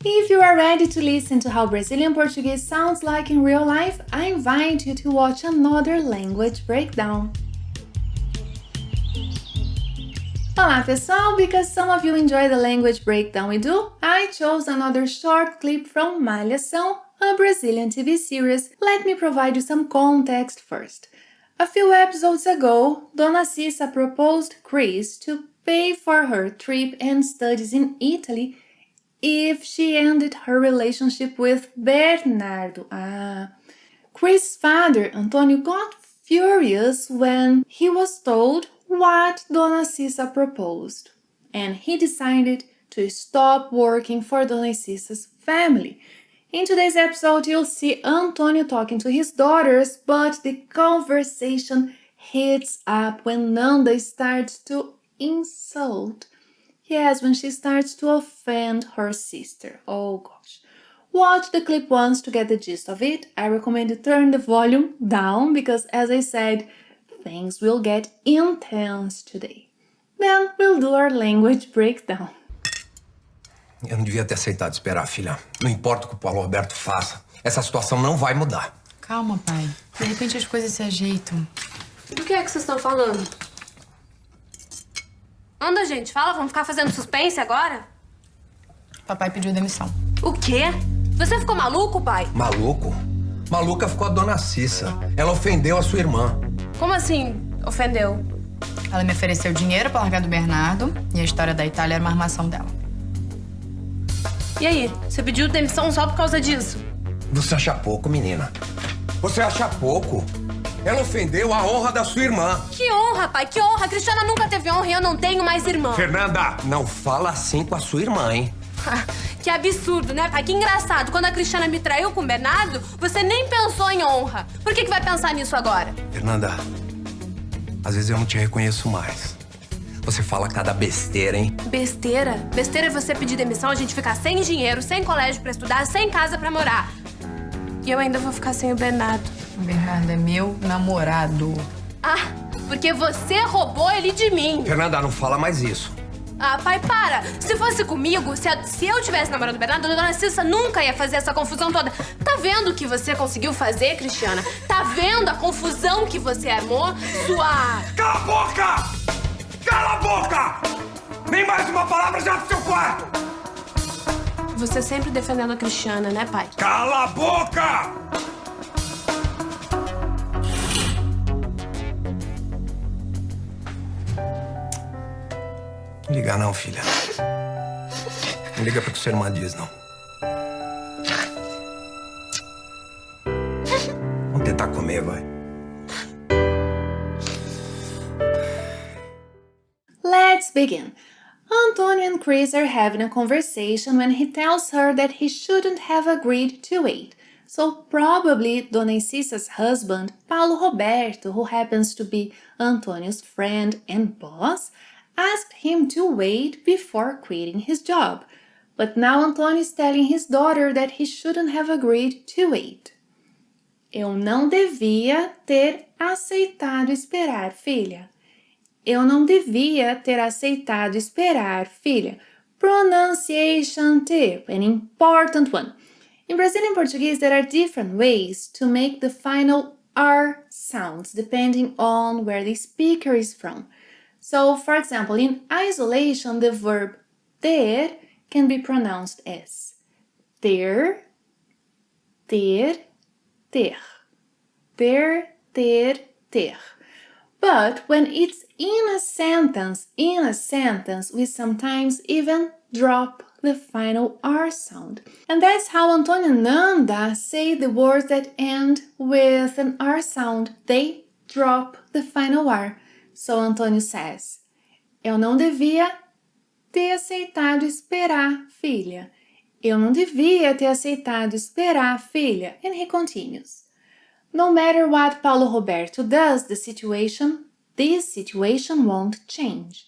If you are ready to listen to how Brazilian Portuguese sounds like in real life, I invite you to watch another language breakdown. Olá pessoal, because some of you enjoy the language breakdown we do, I chose another short clip from Malhação, a Brazilian TV series. Let me provide you some context first. A few episodes ago, Dona Cissa proposed Chris to pay for her trip and studies in Italy if she ended her relationship with Bernardo. Chris' father, Antonio, got furious when he was told what Dona Cissa proposed, and he decided to stop working for Dona Cissa's family. In today's episode, you'll see Antonio talking to his daughters, but the conversation heats up when Nanda starts to insult. Yes, when she starts to offend her sister. Oh gosh. Watch the clip once to get the gist of it. I recommend you turn the volume down because, as I said, things will get intense today. Then we'll do our language breakdown. Eu não devia ter aceitado esperar, filha. Não importa o que o Paulo Roberto faça, essa situação não vai mudar. Calma, pai. De repente as coisas se ajeitam. Do que é que vocês estão falando? Anda, gente, fala, vamos ficar fazendo suspense agora? Papai pediu demissão. O quê? Você ficou maluco, pai? Maluco? Maluca ficou a Dona Cissa. Ela ofendeu a sua irmã. Como assim, ofendeu? Ela me ofereceu dinheiro pra largar do Bernardo e a história da Itália era uma armação dela. E aí, você pediu demissão só por causa disso? Você acha pouco, menina? Você acha pouco? Ela ofendeu a honra da sua irmã. Que honra, pai, que honra! A Cristiana nunca teve honra e eu não tenho mais irmã. Fernanda, não fala assim com a sua irmã, hein? Que absurdo, né, pai? Que engraçado. Quando a Cristiana me traiu com o Bernardo, você nem pensou em honra. Por que vai pensar nisso agora? Fernanda, às vezes eu não te reconheço mais. Você fala cada besteira, hein? Besteira? Besteira é você pedir demissão, a gente ficar sem dinheiro, sem colégio pra estudar, sem casa pra morar. E eu ainda vou ficar sem o Bernardo. O Bernardo é meu namorado. Ah, porque você roubou ele de mim. Fernanda, não fala mais isso. Ah, pai, para! Se fosse comigo, se eu tivesse namorando o Bernardo, a Dona Cissa nunca ia fazer essa confusão toda. Tá vendo o que você conseguiu fazer, Cristiana? Tá vendo a confusão que você armou? Sua... Cala a boca! Cala a boca! Nem mais uma palavra já pro seu quarto! Você sempre defendendo a Cristiana, né, pai? Cala a boca! Não liga não, filha. Não liga pro que sua irmã diz, não. Vamos tentar comer, vai. Let's begin. Antonio and Chris are having a conversation when he tells her that he shouldn't have agreed to wait. So probably Dona Cissa's husband, Paulo Roberto, who happens to be Antonio's friend and boss, asked him to wait before quitting his job. But now Antonio is telling his daughter that he shouldn't have agreed to wait. Eu não devia ter aceitado esperar, filha. Eu não devia ter aceitado esperar, filha. Pronunciation tip, an important one. In Brazilian Portuguese, there are different ways to make the final R sounds depending on where the speaker is from. So, for example, in isolation, the verb ter can be pronounced as ter, ter, ter. Ter, ter. But when it's in a sentence, we sometimes even drop the final R sound. And that's how Antonio and Nanda say the words that end with an R sound. They drop the final R. So Antonio says, eu não devia ter aceitado esperar, filha. Eu não devia ter aceitado esperar, filha. And he continues. No matter what Paulo Roberto does, this situation won't change.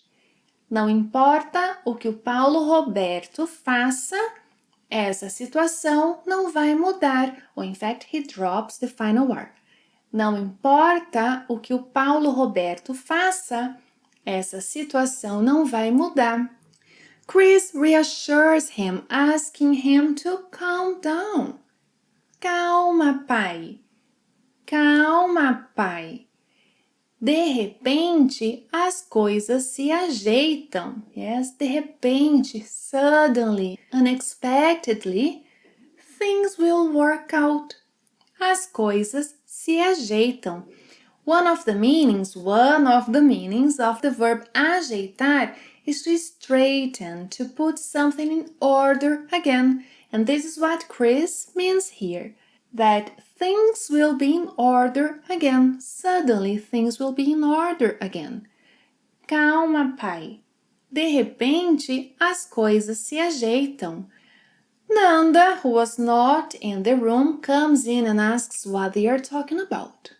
Não importa o que o Paulo Roberto faça, essa situação não vai mudar. Or in fact, he drops the final R. Não importa o que o Paulo Roberto faça, essa situação não vai mudar. Chris reassures him, asking him to calm down. Calma, pai. Calma, pai. De repente, as coisas se ajeitam. Yes, de repente, suddenly, unexpectedly, things will work out. As coisas se ajeitam. One of the meanings of the verb ajeitar is to straighten, to put something in order again. And this is what Chris means here, that things will be in order again. Suddenly, things will be in order again. Calma, pai. De repente, as coisas se ajeitam. Nanda, who was not in the room, comes in and asks what they are talking about.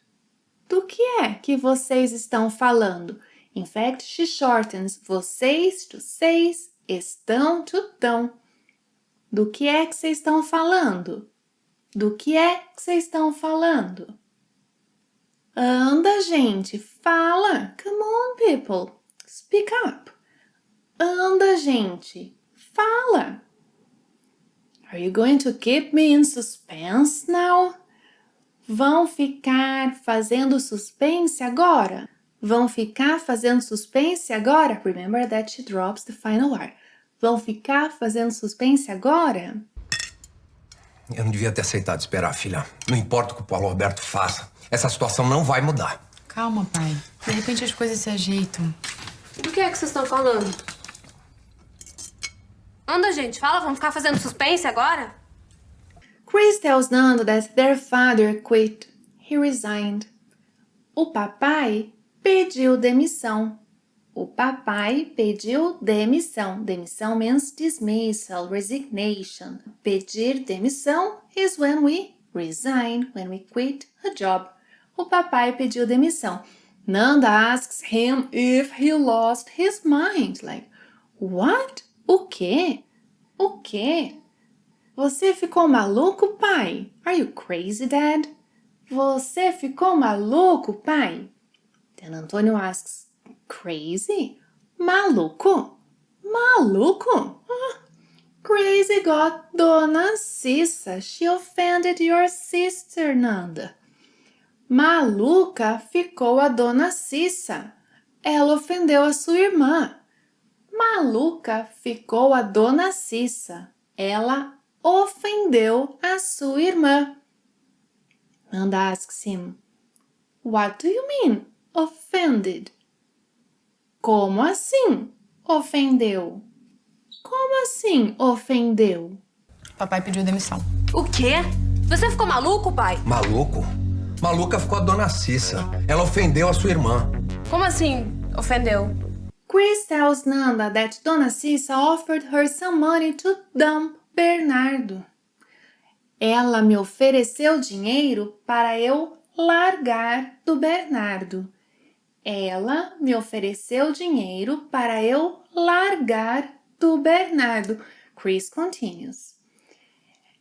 Do que é que vocês estão falando? In fact, she shortens vocês to seis, estão to tão. Do que é que vocês estão falando? Do que é que vocês estão falando? Anda, gente, fala. Come on, people. Speak up. Anda, gente, fala. Are you going to keep me in suspense now? Vão ficar fazendo suspense agora? Vão ficar fazendo suspense agora? Remember that she drops the final R. Vão ficar fazendo suspense agora? Eu não devia ter aceitado esperar, filha. Não importa o que o Paulo Roberto faça. Essa situação não vai mudar. Calma, pai. De repente as coisas se ajeitam. Do que é que vocês estão falando? Anda, gente, fala, vamos ficar fazendo suspense agora? Chris tells Nando that their father quit. He resigned. O papai pediu demissão. O papai pediu demissão. Demissão means dismissal, resignation. Pedir demissão is when we resign, when we quit a job. O papai pediu demissão. Nanda asks him if he lost his mind. Like, what? O quê? O quê? Você ficou maluco, pai? Are you crazy, Dad? Você ficou maluco, pai? Then Antonio asks, crazy? Maluco? Maluco? Crazy got Dona Cissa. She offended your sister, Nanda. Maluca ficou a Dona Cissa. Ela ofendeu a sua irmã. Maluca ficou a Dona Cissa. Ela ofendeu a sua irmã. Nanda asks him, what do you mean, offended? Como assim, ofendeu? Como assim, ofendeu? Papai pediu demissão. O quê? Você ficou maluco, pai? Maluco? Maluca ficou a Dona Cissa. Ela ofendeu a sua irmã. Como assim, ofendeu? Chris tells Nanda that Dona Cissa offered her some money to dump Bernardo. Ela me ofereceu dinheiro para eu largar do Bernardo. Ela me ofereceu dinheiro para eu largar do Bernardo. Chris continues.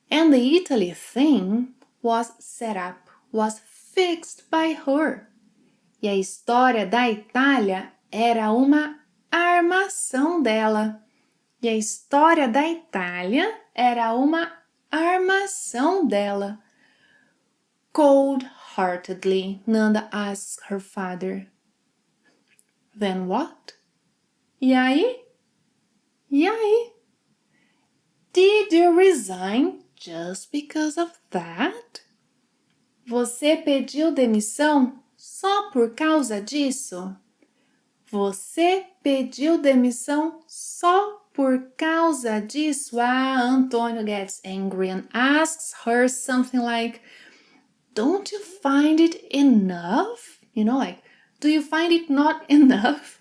And the Italy thing was set up, was fixed by her. E a história da Itália era uma armação dela. E a história da Itália era uma armação dela. Cold-heartedly, Nanda asks her father. Then what? E aí? E aí? Did you resign just because of that? Você pediu demissão só por causa disso? Você pediu demissão só por causa disso? Antonio gets angry and asks her something like, don't you find it enough? You know, like, do you find it not enough?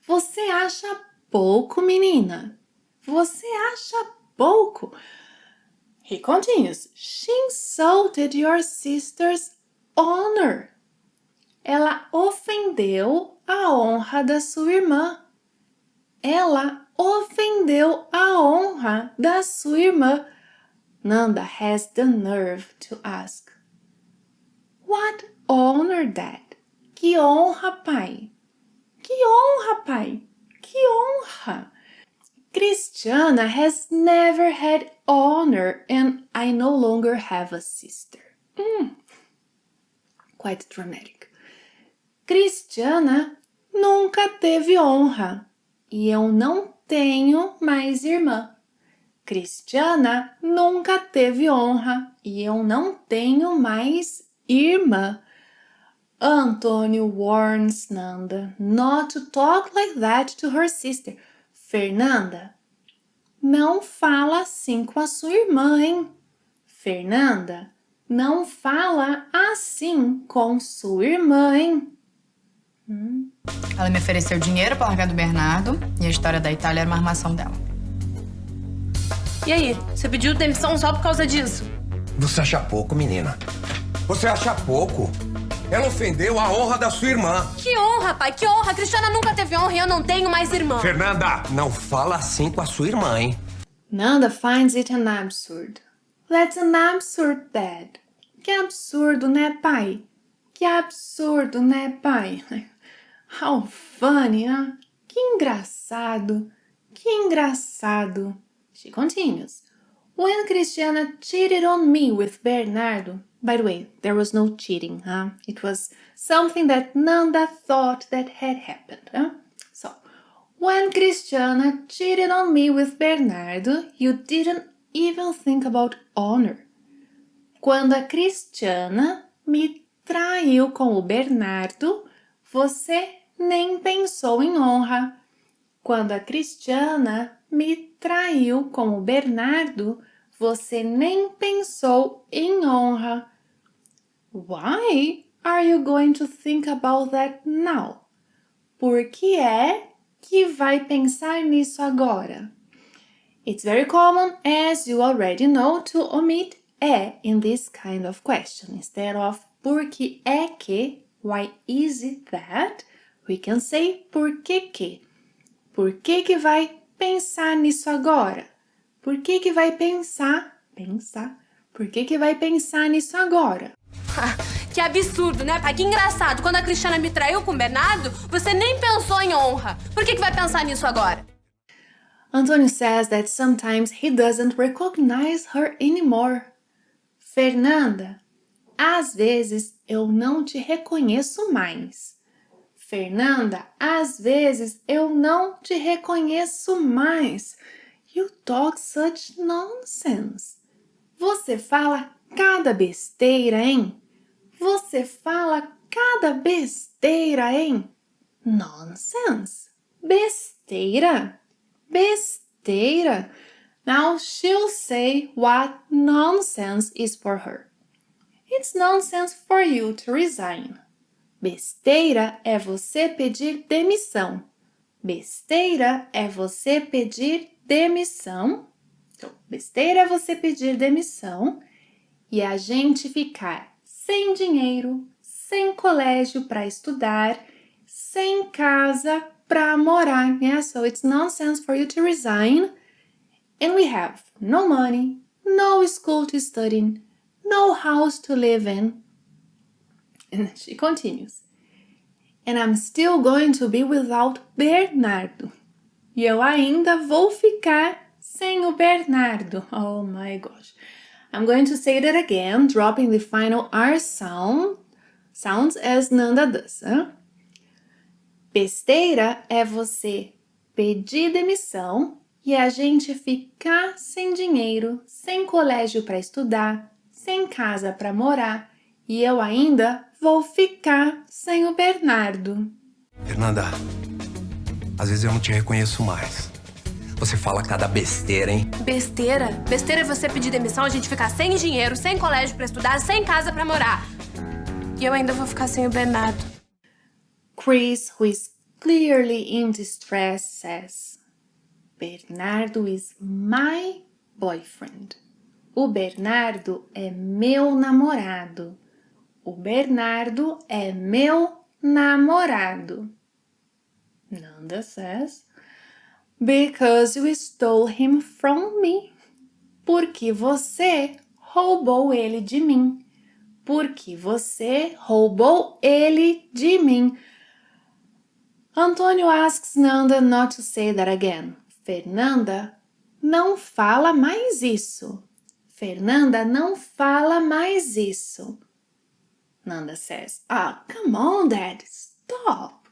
Você acha pouco, menina? Você acha pouco? He continues, she insulted your sister's honor. Ela ofendeu a honra da sua irmã. Ela ofendeu a honra da sua irmã. Nanda has the nerve to ask, what honor, Dad? Que honra, pai? Que honra, pai? Que Que honra! Cristiana has never had honor and I no longer have a sister. Quite dramatic. Cristiana nunca teve honra e eu não tenho mais irmã. Cristiana nunca teve honra e eu não tenho mais irmã. Antônio warns Nanda not to talk like that to her sister. Fernanda, não fala assim com a sua irmã, hein? Fernanda, não fala assim com sua irmã, hein? Ela me ofereceu dinheiro pra largar do Bernardo e a história da Itália era uma armação dela. E aí, você pediu demissão só por causa disso? Você acha pouco, menina? Você acha pouco? Ela ofendeu a honra da sua irmã. Que honra, pai, que honra! A Cristiana nunca teve honra e eu não tenho mais irmã. Fernanda, não fala assim com a sua irmã, hein? Nanda finds it an absurd. That's an absurd, Dad. Que absurdo, né, pai? Que absurdo, né, pai? How funny, huh? Que engraçado. Que engraçado. She continues. When Cristiana cheated on me with Bernardo, by the way, there was no cheating, huh? It was something that Nanda thought that had happened, huh? So, when Cristiana cheated on me with Bernardo, you didn't even think about honor. Quando a Cristiana me traiu com o Bernardo, você nem pensou em honra. Quando a Cristiana me traiu com o Bernardo, você nem pensou em honra. Why are you going to think about that now? Por que é que vai pensar nisso agora? It's very common, as you already know, to omit é in this kind of question. Instead of por que é que, why is it that, we can say por que que. Por que que vai pensar nisso agora? Por que que vai pensar? Por que que vai pensar nisso agora? Que absurdo, né, pai? Que engraçado. Quando a Cristiana me traiu com o Bernardo, você nem pensou em honra. Por que vai pensar nisso agora? Antônio says that sometimes he doesn't recognize her anymore. Fernanda, às vezes eu não te reconheço mais. Fernanda, às vezes eu não te reconheço mais. You talk such nonsense. Você fala cada besteira, hein? Você fala cada besteira, hein? Nonsense. Besteira. Besteira. Now she'll say what nonsense is for her. It's nonsense for you to resign. Besteira é você pedir demissão. Besteira é você pedir demissão. Então, besteira é você pedir demissão e a gente ficar sem dinheiro, sem colégio para estudar, sem casa para morar. Yeah, so it's nonsense for you to resign. And we have no money, no school to study in, no house to live in. And she continues. And I'm still going to be without Bernardo. E eu ainda vou ficar sem o Bernardo. Oh my gosh. I'm going to say that again, dropping the final R sounds as Nanda does. Huh? Besteira é você pedir demissão e a gente ficar sem dinheiro, sem colégio para estudar, sem casa para morar. E eu ainda vou ficar sem o Bernardo. Fernanda, às vezes eu não te reconheço mais. Você fala cada besteira, hein? Besteira? Besteira é você pedir demissão, a gente ficar sem dinheiro, sem colégio pra estudar, sem casa pra morar. E eu ainda vou ficar sem o Bernardo. Chris, who is clearly in distress, says, Bernardo is my boyfriend. O Bernardo é meu namorado. O Bernardo é meu namorado. Nanda says, because you stole him from me. Porque você roubou ele de mim. Porque você roubou ele de mim. Antônio asks Nanda not to say that again. Fernanda, não fala mais isso. Fernanda, não fala mais isso. Nanda says, "Ah, come on, Dad, stop."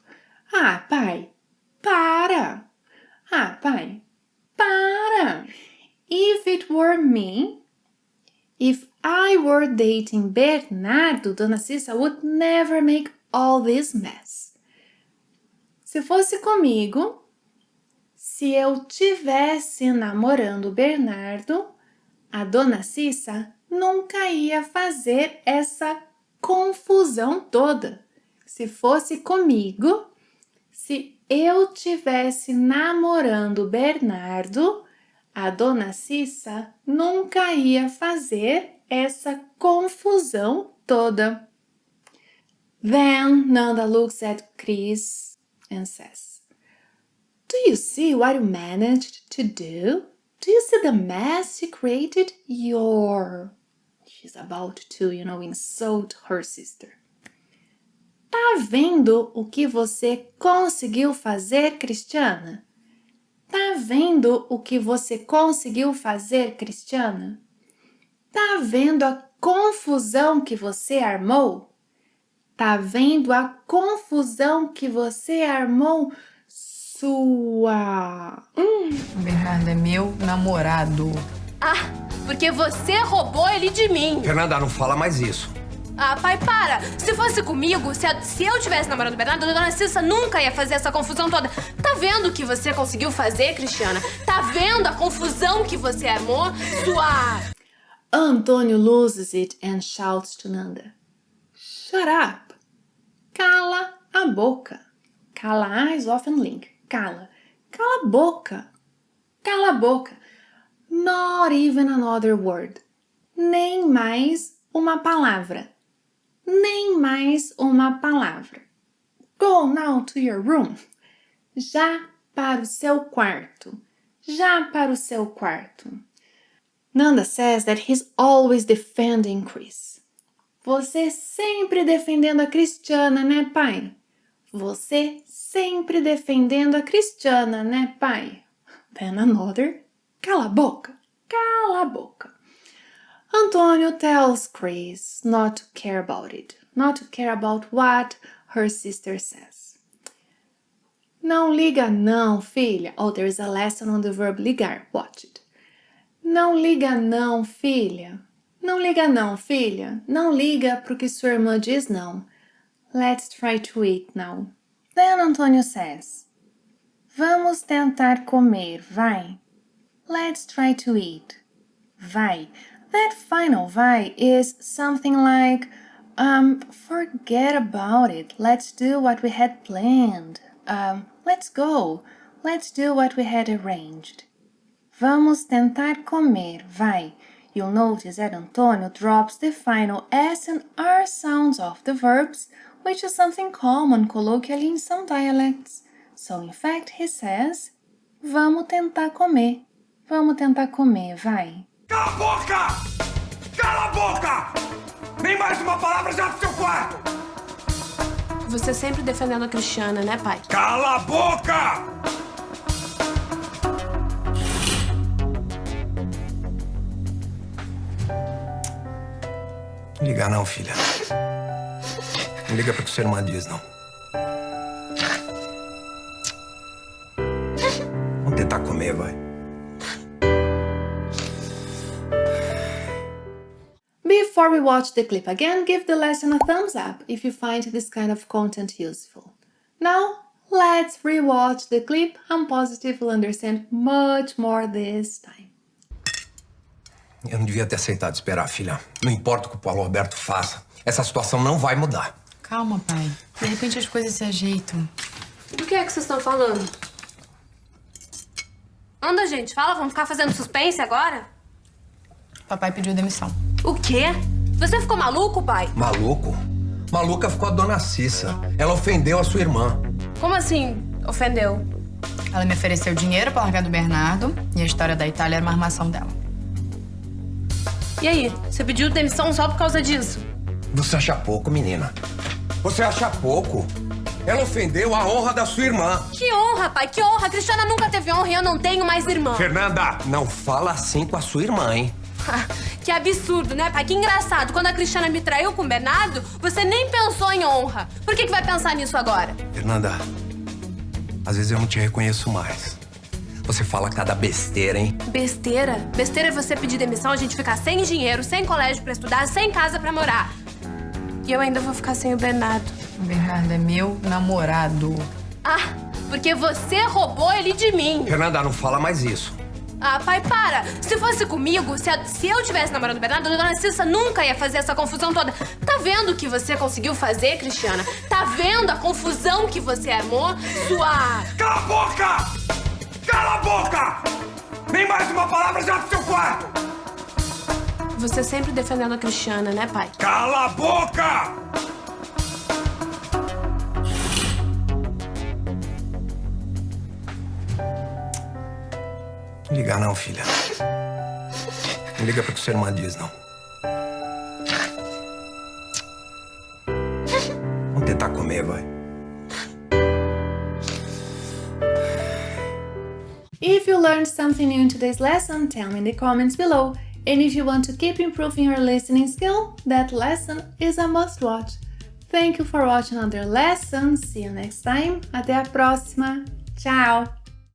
Ah, pai, para. Ah, pai, para. If it were me, if I were dating Bernardo, Dona Cissa would never make all this mess. Se fosse comigo, se eu tivesse namorando Bernardo, a Dona Cissa nunca ia fazer essa confusão toda. Se fosse comigo, se eu tivesse namorando Bernardo, a Dona Cissa nunca ia fazer essa confusão toda. Then Nanda looks at Chris and says, "Do you see what you managed to do? Do you see the mess you created? She's about to, insult her sister. Tá vendo o que você conseguiu fazer, Cristiana? Tá vendo o que você conseguiu fazer, Cristiana? Tá vendo a confusão que você armou? Tá vendo a confusão que você armou, sua... Bernardo é meu namorado. Ah, porque você roubou ele de mim. Fernanda, não fala mais isso. Ah, pai, para! Se fosse comigo, se eu tivesse namorando o Bernardo, a Dona Cissa nunca ia fazer essa confusão toda. Tá vendo o que você conseguiu fazer, Cristiana? Tá vendo a confusão que você armou, sua... Antônio loses it and shouts to Nanda. Shut up! Cala a boca. Cala eyes often link. Cala. Cala a boca. Cala a boca. Not even another word. Nem mais uma palavra. Nem mais uma palavra. Go now to your room. Já para o seu quarto. Já para o seu quarto. Nanda says that he's always defending Chris. Você sempre defendendo a Cristiana, né, pai? Você sempre defendendo a Cristiana, né, pai? Then another, cala a boca, cala a boca. Antônio tells Chris not to care about it, not to care about what her sister says. Não liga não, filha. Oh, there is a lesson on the verb ligar. Watch it. Não liga não, filha. Não liga não, filha. Não liga pro que sua irmã diz não. Let's try to eat now. Then Antônio says, vamos tentar comer, vai. Let's try to eat. Vai. That final vai is something like, forget about it. Let's do what we had planned. Let's go. Let's do what we had arranged. Vamos tentar comer, vai. You'll notice that Antônio drops the final S and R sounds of the verbs, which is something common colloquially in some dialects. So, in fact, he says, vamos tentar comer. Vamos tentar comer, vai. Cala a boca! Cala a boca! Nem mais uma palavra já do seu quarto! Você sempre defendendo a Cristiana, né, pai? Cala a boca! Não liga não, filha. Não liga pro que sua irmã diz, não. Vamos tentar comer, vai. Before we watch the clip again, give the lesson a thumbs up if you find this kind of content useful. Now, let's rewatch the clip. I'm positive you'll understand much more this time. Eu não devia ter aceitado esperar, filha. Não importa o que o Paulo Roberto faça. Essa situação não vai mudar. Calma, pai. De repente as coisas se ajeitam. Do que é que vocês estão falando? Anda, gente, fala, vamos ficar fazendo suspense agora? Papai pediu demissão. O quê? Você ficou maluco, pai? Maluco? Maluca ficou a Dona Cissa. Ela ofendeu a sua irmã. Como assim, ofendeu? Ela me ofereceu dinheiro pra largar do Bernardo e a história da Itália era uma armação dela. E aí, você pediu demissão só por causa disso? Você acha pouco, menina? Você acha pouco? Ela ofendeu a honra da sua irmã. Que honra, pai, que honra. A Cristiana nunca teve honra e eu não tenho mais irmã. Fernanda, não fala assim com a sua irmã, hein? Que absurdo, né, pai? Que engraçado. Quando a Cristiana me traiu com o Bernardo, você nem pensou em honra. Por que vai pensar nisso agora? Fernanda, às vezes eu não te reconheço mais. Você fala cada besteira, hein? Besteira? Besteira é você pedir demissão, a gente ficar sem dinheiro, sem colégio pra estudar, sem casa pra morar. E eu ainda vou ficar sem o Bernardo. O Bernardo é meu namorado. Ah, porque você roubou ele de mim. Fernanda, não fala mais isso. Ah, pai, para. Se fosse comigo, se eu tivesse namorando o Bernardo, a dona Cissa nunca ia fazer essa confusão toda. Tá vendo o que você conseguiu fazer, Cristiana? Tá vendo a confusão que você armou? Sua... Cala a boca! Cala a boca! Nem mais uma palavra já pro seu quarto! Você sempre defendendo a Cristiana, né, pai? Cala a boca! Não liga não, filha. Não liga pra que sua irmã diz, não. Vamos tentar comer, vai. If you learned something new in today's lesson, tell me in the comments below. And if you want to keep improving your listening skill, that lesson is a must-watch. Thank you for watching another lesson. See you next time. Até a próxima. Tchau!